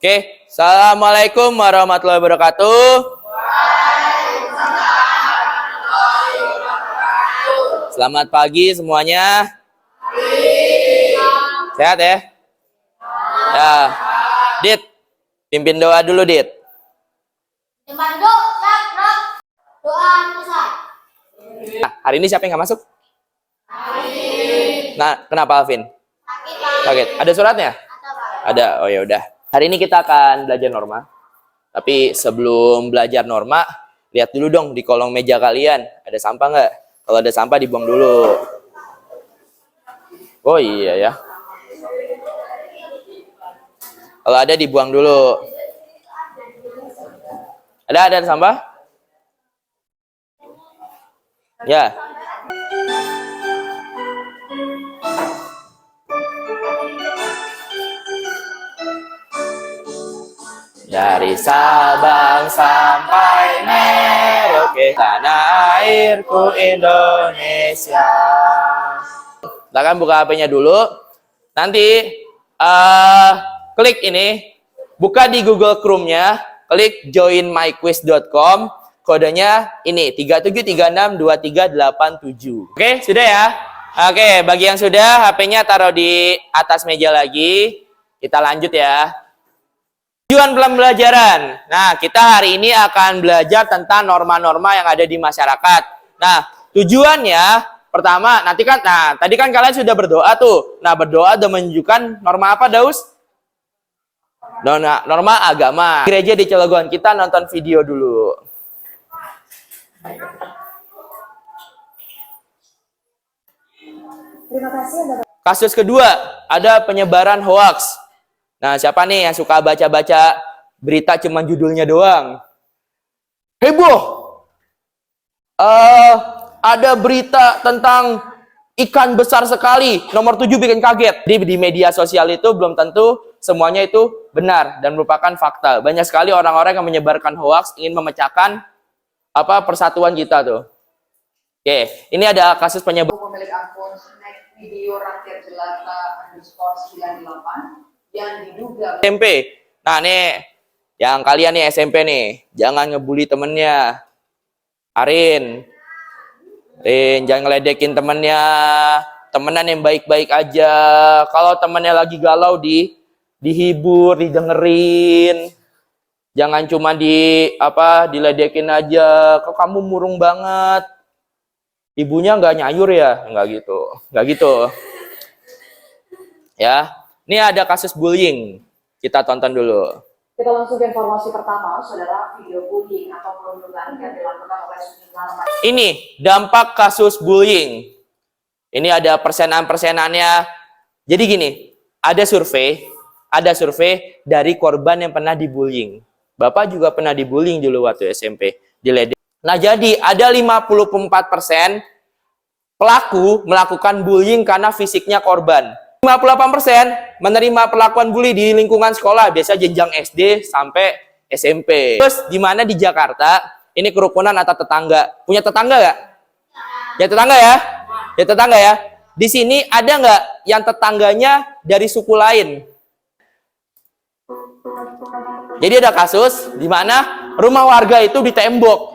Oke, Assalamualaikum warahmatullahi wabarakatuh. Selamat pagi semuanya. Sehat ya? Ya, Dit, pimpin doa dulu, Dit. Doa selesai. Nah, hari ini siapa yang nggak masuk? Nah, kenapa Alvin? Sakit. Ada suratnya? Ada. Oh ya udah. Hari ini kita akan belajar norma. Tapi sebelum belajar norma, lihat dulu dong di kolong meja kalian. Ada sampah nggak? Kalau ada sampah dibuang dulu. Oh iya ya. Kalau ada dibuang dulu. Ada sampah? Ya. Dari Sabang sampai Merauke, tanah airku Indonesia. Silakan buka HP-nya dulu. Nanti klik ini, buka di Google Chrome-nya, klik joinmyquiz.com, kodenya ini 37362387. Oke, sudah ya? Oke, bagi yang sudah, HP-nya taruh di atas meja lagi. Kita lanjut ya. Tujuan pembelajaran. Nah, kita hari ini akan belajar tentang norma-norma yang ada di masyarakat. Nah, tujuannya pertama, tadi kan kalian sudah berdoa tuh. Nah, berdoa dan menunjukkan norma apa, Daus? Norma agama. Gereja di Cilegon. Kita nonton video dulu. Terima kasih. Kasus kedua, ada penyebaran hoaks. Nah, siapa nih yang suka baca-baca berita cuman judulnya doang? Heboh! Ada berita tentang ikan besar sekali, nomor 7 bikin kaget. Di media sosial itu belum tentu semuanya itu benar dan merupakan fakta. Banyak sekali orang-orang yang menyebarkan hoaks, ingin memecahkan persatuan kita tuh. Oke, ini ada kasus penyebaran. Pemilik akun snack video rakyat jelata _98 yang diduga SMP. Nah, nih yang kalian nih SMP nih, jangan ngebully temennya. Arin, jangan ngeledekin temennya. Temenan yang baik-baik aja. Kalau temennya lagi galau, dihibur, didengerin. Jangan cuma diledekin aja. Kok kamu murung banget? Ibunya nggak nyayur ya? Nggak gitu. Ya. Ini ada kasus bullying. Kita tonton dulu. Kita langsung ke informasi pertama, saudara. Video bullying atau perundungan yang dilakukan oleh sejumlah remaja. Ini dampak kasus bullying. Ini ada persenan-persenannya. Jadi gini, ada survei dari korban yang pernah dibullying. Bapak juga pernah dibullying dulu waktu SMP, diledek. Nah, jadi ada 54% pelaku melakukan bullying karena fisiknya korban. 58% menerima perlakuan bully di lingkungan sekolah, biasa jenjang SD sampai SMP. Terus di mana di Jakarta, ini kerukunan atau tetangga. Punya tetangga nggak? Ya tetangga ya? Ya tetangga ya? Di sini ada nggak yang tetangganya dari suku lain? Jadi ada kasus di mana rumah warga itu ditembok.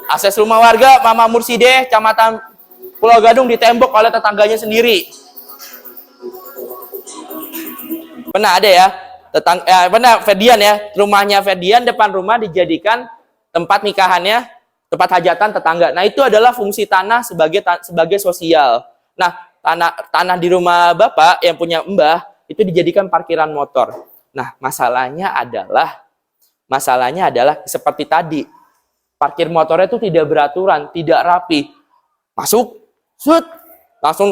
Akses rumah warga Mama Mursideh, Kecamatan Pulau Gadung ditembok oleh tetangganya sendiri. Pernah ada ya? Pernah Ferdian ya? Rumahnya Ferdian, depan rumah dijadikan tempat nikahannya, tempat hajatan tetangga. Nah, itu adalah fungsi tanah sebagai sosial. Nah, tanah di rumah Bapak yang punya Mbah itu dijadikan parkiran motor. Nah, masalahnya adalah seperti tadi. Parkir motornya itu tidak beraturan, tidak rapi. Masuk, langsung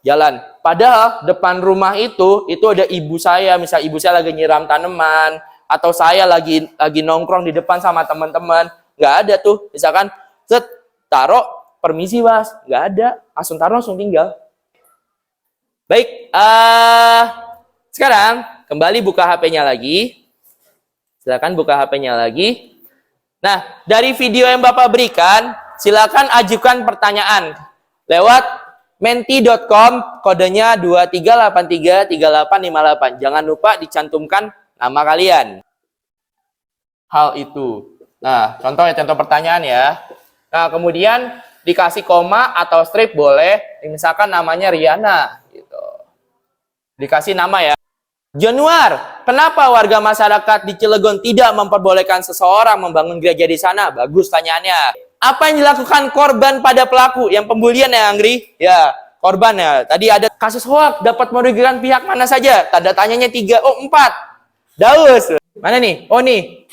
jalan. Padahal depan rumah itu ada ibu saya, misal ibu saya lagi nyiram tanaman, atau saya lagi nongkrong di depan sama teman-teman, nggak ada tuh. Misalkan, taruh, permisi mas, nggak ada, langsung tinggal. Baik, sekarang kembali buka HP-nya lagi. Silakan buka HP-nya lagi. Nah, dari video yang Bapak berikan, silakan ajukan pertanyaan lewat Menti.com, kodenya 23833858. Jangan lupa dicantumkan nama kalian. Hal itu. Nah, contoh pertanyaan ya. Nah, kemudian dikasih koma atau strip boleh. Misalkan namanya Riana. Gitu. Dikasih nama ya. Januar, kenapa warga masyarakat di Cilegon tidak memperbolehkan seseorang membangun gereja di sana? Bagus tanyaannya. Apa yang dilakukan korban pada pelaku? Yang pembulian ya, Anggri? Ya, korban ya. Tadi ada kasus hoak, dapat merugikan pihak mana saja? Tanda tanyanya 3. Oh, 4. Daus. Mana nih? Oh, nih.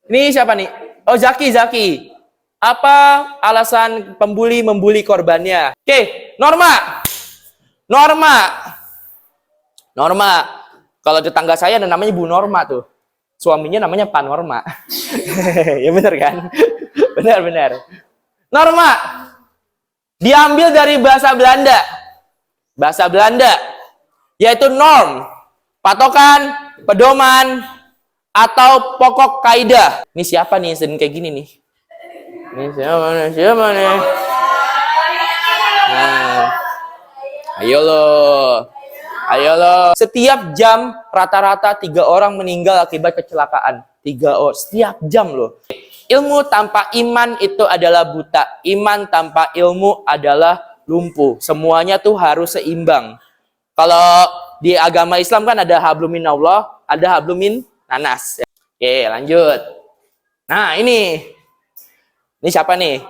Ini siapa nih? Oh, Zaki. Apa alasan pembuli membuli korbannya? Oke, Norma. Kalau tetangga saya ada namanya Bu Norma tuh. Suaminya namanya Pak Norma. Ya bener kan? Benar. Norma diambil dari bahasa Belanda. Yaitu norm, patokan, pedoman, atau pokok kaidah. Ini siapa nih yang kayak gini nih? Ini siapa nih? Nah, ayo lo. Setiap jam rata-rata 3 orang meninggal akibat kecelakaan. 3 orang setiap jam loh. Ilmu tanpa iman itu adalah buta. Iman tanpa ilmu adalah lumpuh. Semuanya tuh harus seimbang. Kalau di agama Islam kan ada hablum minallah, ada hablum min nanas. Oke, lanjut. Nah, ini siapa nih?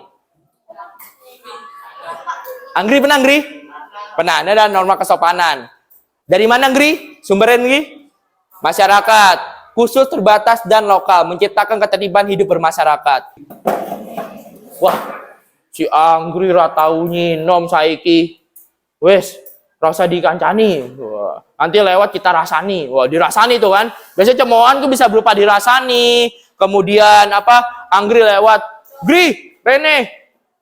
Anggri pernah, Anggri? Pernah, ini ada norma kesopanan. Dari mana, Anggri? Sumbernya, Anggri? Masyarakat. Khusus, terbatas, dan lokal. Menciptakan ketertiban hidup bermasyarakat. Wah, si Anggri ratau nyinom saiki. Wes, rasa dikancani. Wah, nanti lewat kita rasani. Wah, dirasani tuh kan. Biasanya cemoan tuh bisa berupa dirasani. Kemudian apa? Anggri lewat. Gri, Rene,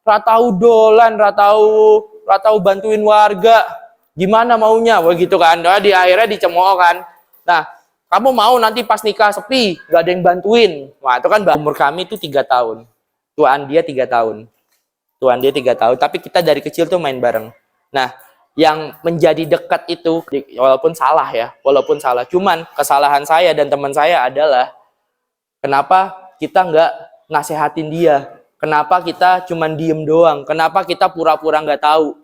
ratau dolan, ratau bantuin warga. Gimana maunya? Wah gitu kan. Nah, di akhirnya dicemooh kan. Nah, kamu mau nanti pas nikah sepi, gak ada yang bantuin. Wah, itu kan umur kami itu 3 tahun. Tuaan dia 3 tahun. Tapi kita dari kecil tuh main bareng. Nah, yang menjadi dekat itu, walaupun salah. Cuman kesalahan saya dan teman saya adalah kenapa kita nggak nasehatin dia? Kenapa kita cuman diem doang? Kenapa kita pura-pura nggak tahu?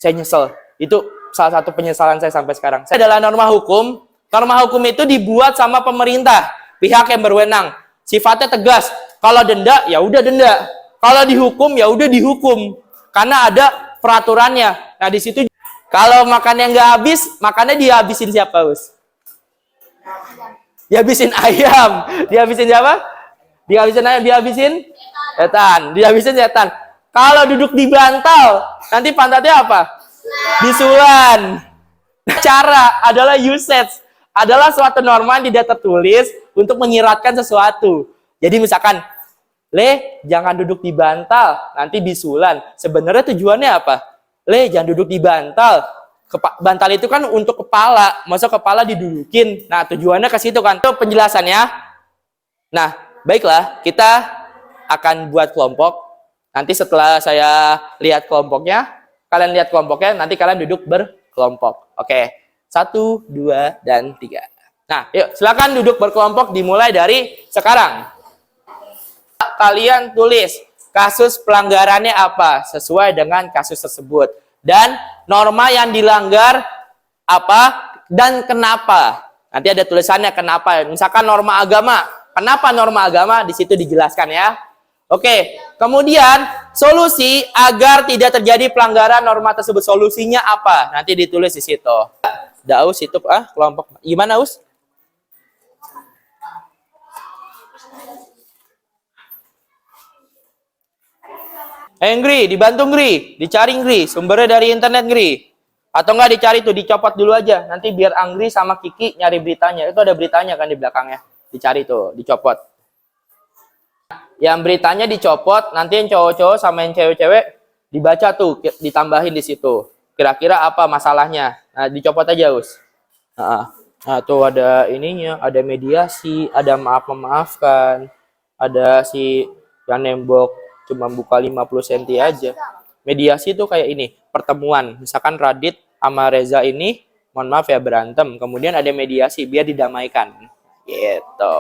Saya nyesel. Itu salah satu penyesalan saya sampai sekarang. Saya adalah norma hukum. Norma hukum itu dibuat sama pemerintah, pihak yang berwenang. Sifatnya tegas. Kalau denda, ya udah denda. Kalau dihukum, ya udah dihukum. Karena ada peraturannya. Nah, di situ kalau makannya nggak habis, makannya dihabisin siapa, Bos? Dihabisin ayam. Dihabisin siapa? Dihabisin ayam, dihabisin setan. Kalau duduk di bantal, nanti pantatnya apa? Disulan. Cara adalah usage, adalah suatu norma yang tidak tertulis untuk menyiratkan sesuatu. Jadi misalkan, Le, jangan duduk di bantal, nanti disulan. Sebenarnya tujuannya apa? Le, jangan duduk di bantal. Bantal itu kan untuk kepala, masa kepala didudukin. Nah, tujuannya ke situ kan. Itu penjelasannya. Nah, baiklah, kita akan buat kelompok. Nanti setelah saya lihat kelompoknya, kalian lihat kelompoknya, nanti kalian duduk berkelompok. Oke, 1, 2, dan 3. Nah, yuk silakan duduk berkelompok dimulai dari sekarang. Kalian tulis kasus pelanggarannya apa sesuai dengan kasus tersebut. Dan norma yang dilanggar apa dan kenapa. Nanti ada tulisannya kenapa. Misalkan norma agama. Kenapa norma agama? Di situ dijelaskan ya. Oke, kemudian solusi agar tidak terjadi pelanggaran norma tersebut. Solusinya apa? Nanti ditulis di situ. Daus itu kelompok. Gimana, Us? Ngri, dibantu Ngri, dicari Ngri, sumbernya dari internet Ngri. Atau enggak dicari tuh, dicopot dulu aja. Nanti biar Anggri sama Kiki nyari beritanya. Itu ada beritanya kan di belakangnya. Dicari tuh, dicopot. Yang beritanya dicopot, nanti yang cowok-cowok sama yang cewek-cewek dibaca tuh, ditambahin di situ. Kira-kira apa masalahnya? Nah, dicopot aja, Us. Nah, tuh ada ininya, ada mediasi, ada maaf-memaafkan, ada si yang nembok cuma buka 50 cm aja. Mediasi tuh kayak ini. pertemuan. Misalkan Radit sama Reza ini, mohon maaf ya, berantem. Kemudian ada mediasi biar didamaikan. Gitu.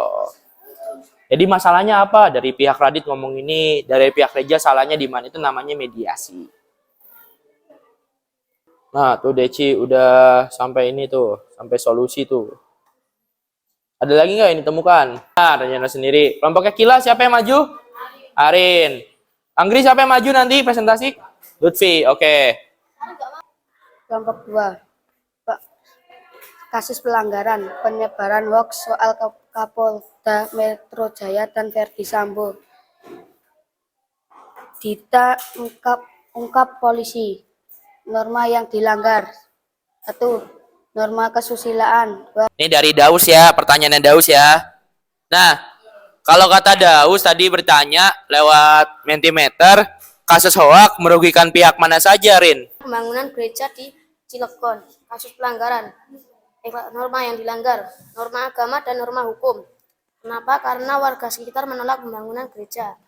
Jadi masalahnya apa? Dari pihak Radit ngomong ini, dari pihak Reza salahnya di mana, itu namanya mediasi. Nah, tuh Deci udah sampai ini tuh, sampai solusi tuh. Ada lagi nggak yang ditemukan? Nah, rencana sendiri. Kelompoknya Kila siapa yang maju? Arin. Anggri siapa yang maju nanti presentasi? Lutfi, oke. Kelompok 2. Kasus pelanggaran penyebaran hoax soal Kapolda Metro Jaya dan Verdi Sambo. Dita ungkap polisi. Norma yang dilanggar. 1. Norma kesusilaan. Ini dari Daus ya, pertanyaannya Daus ya. Nah, kalau kata Daus tadi bertanya lewat Mentimeter, kasus hoak merugikan pihak mana saja, Rin? Pembangunan gereja di Cilegon. Kasus pelanggaran. Norma yang dilanggar. Norma agama dan norma hukum. Kenapa? Karena warga sekitar menolak pembangunan gereja.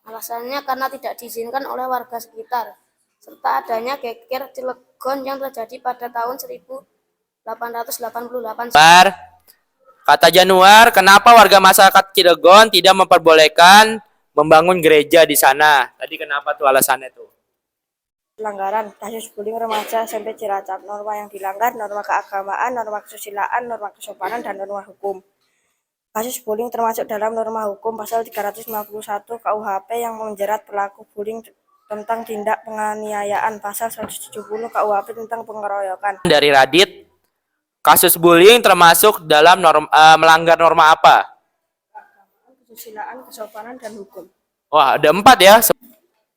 Alasannya karena tidak diizinkan oleh warga sekitar, serta adanya geger Cilegon yang terjadi pada tahun 1888. Kata Januar, kenapa warga masyarakat Cilegon tidak memperbolehkan membangun gereja di sana? Tadi kenapa tuh alasannya tuh? Pelanggaran kasus bullying remaja SMP Cilacap. Norma yang dilanggar, norma keagamaan, norma kesusilaan, norma kesopanan, dan norma hukum. Kasus bullying termasuk dalam norma hukum pasal 351 KUHP yang menjerat pelaku bullying tentang tindak penganiayaan, pasal 170 KUHP tentang pengeroyokan. Dari Radit, kasus bullying termasuk dalam melanggar norma apa? Kesusilaan, kesopanan, dan hukum. Wah, ada 4 ya.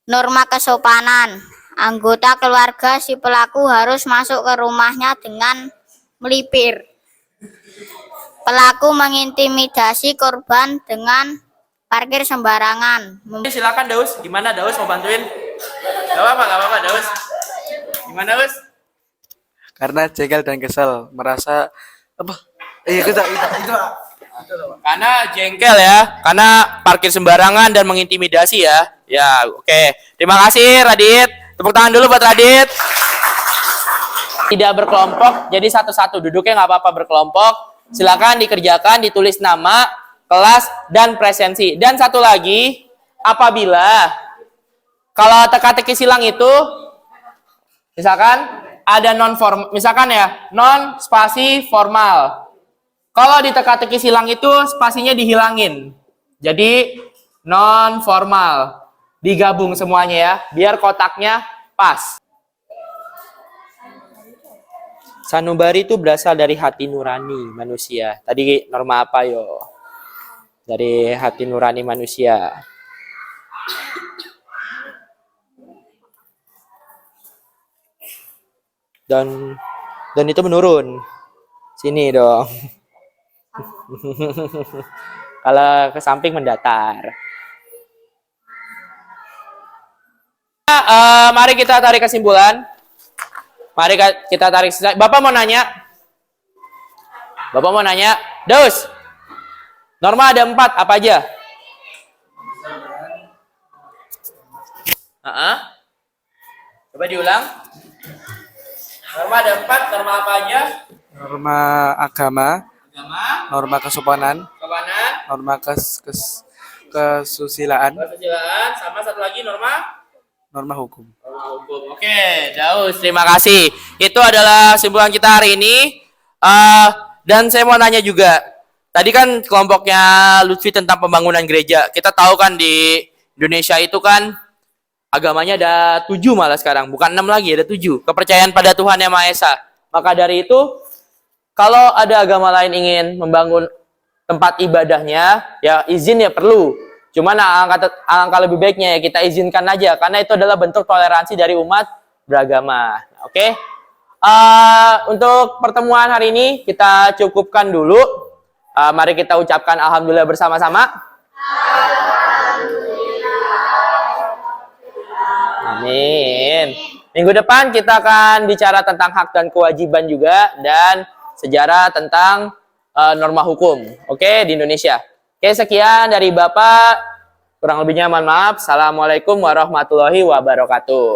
Norma kesopanan. Anggota keluarga si pelaku harus masuk ke rumahnya dengan melipir. Pelaku mengintimidasi korban dengan parkir sembarangan. Silakan Daus, gimana Daus mau bantuin? Gak apa-apa Daus. Gimana Daus? Karena jengkel dan kesel, merasa apa? Itu. Karena jengkel ya, karena parkir sembarangan dan mengintimidasi ya. Ya, oke. Terima kasih Radit. Tepuk tangan dulu buat Radit. Tidak berkelompok, jadi satu-satu. Duduknya nggak apa-apa berkelompok. Silakan dikerjakan, ditulis nama, kelas, dan presensi. Dan satu lagi, apabila kalau teka-teki silang itu, misalkan ada non-formal, misalkan ya, non spasi formal. Kalau di teka-teki silang itu spasinya dihilangin. Jadi non formal. Digabung semuanya ya, biar kotaknya pas. Sanubari itu berasal dari hati nurani manusia. Tadi norma apa yo? Dari hati nurani manusia. Dan itu menurun. Sini dong. Kalau ke samping mendatar. Mari kita tarik kesimpulan. Mari kita tarik. Bapak mau nanya? Daus. Norma ada 4, apa aja? Coba diulang. Norma ada 4, norma apa aja? Norma agama, norma kesopanan, norma kesusilaan, sama satu lagi norma hukum. hukum. Oke, Daus, terima kasih. Itu adalah kesimpulan kita hari ini. Dan saya mau nanya juga. Tadi kan kelompoknya Lutfi tentang pembangunan gereja. Kita tahu kan di Indonesia itu kan agamanya ada 7 malah sekarang. Bukan 6 lagi, ada 7. Kepercayaan pada Tuhan Yang Maha Esa. Maka dari itu, kalau ada agama lain ingin membangun tempat ibadahnya, ya izin ya perlu. Cuman alangkah lebih baiknya ya kita izinkan aja, karena itu adalah bentuk toleransi dari umat beragama. Oke? Untuk pertemuan hari ini kita cukupkan dulu. Mari kita ucapkan alhamdulillah bersama-sama. Amin. Minggu depan kita akan bicara tentang hak dan kewajiban juga, dan sejarah tentang norma hukum, oke, di Indonesia. Oke, sekian dari Bapak. Kurang lebihnya mohon maaf. Assalamualaikum warahmatullahi wabarakatuh.